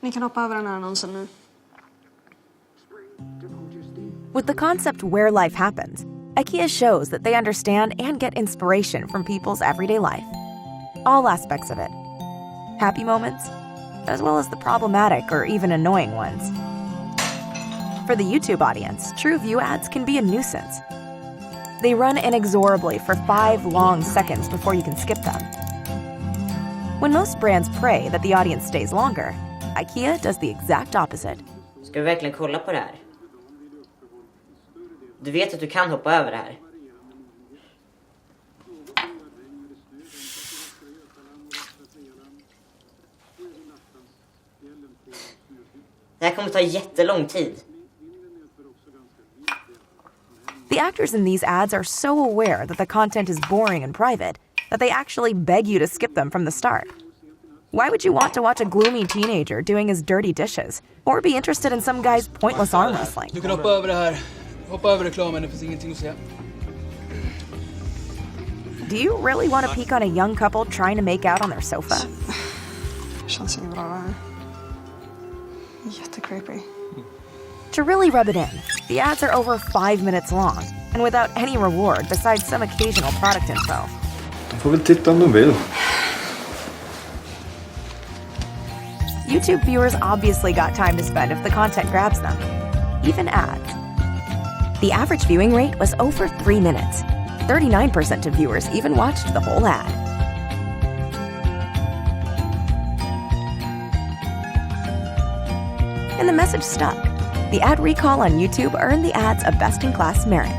Ni kan hoppa över den här annonsen nu. With the concept Where Life Happens, IKEA shows that they understand and get inspiration from people's everyday life. All aspects of it. Happy moments, as well as the problematic or even annoying ones. For the YouTube audience, True View ads can be a nuisance. They run inexorably for 5 long seconds before you can skip them. When most brands pray that the audience stays longer, IKEA does the exact opposite. Ska du verkligen kolla på det här? Du vet att du kan hoppa över det här. Det här kommer ta jättelång tid. The actors in these ads are so aware that the content is boring and private that they actually beg you to skip them from the start. Why would you want to watch a gloomy teenager doing his dirty dishes or be interested in some guy's pointless arm wrestling? Du kan hoppa över det här. Hoppa över reklamen, det finns ingenting att se. Do you really want to peek on a young couple trying to make out on their sofa? Känns inget bra det här. Jättecreepy. To really rub it in, the ads are over 5 minutes long and without any reward besides some occasional product info. De får väl titta om de vill. YouTube viewers obviously got time to spend if the content grabs them, even ads. The average viewing rate was over 3 minutes. 39% of viewers even watched the whole ad. And the message stuck. The ad recall on YouTube earned the ads a best-in-class merit.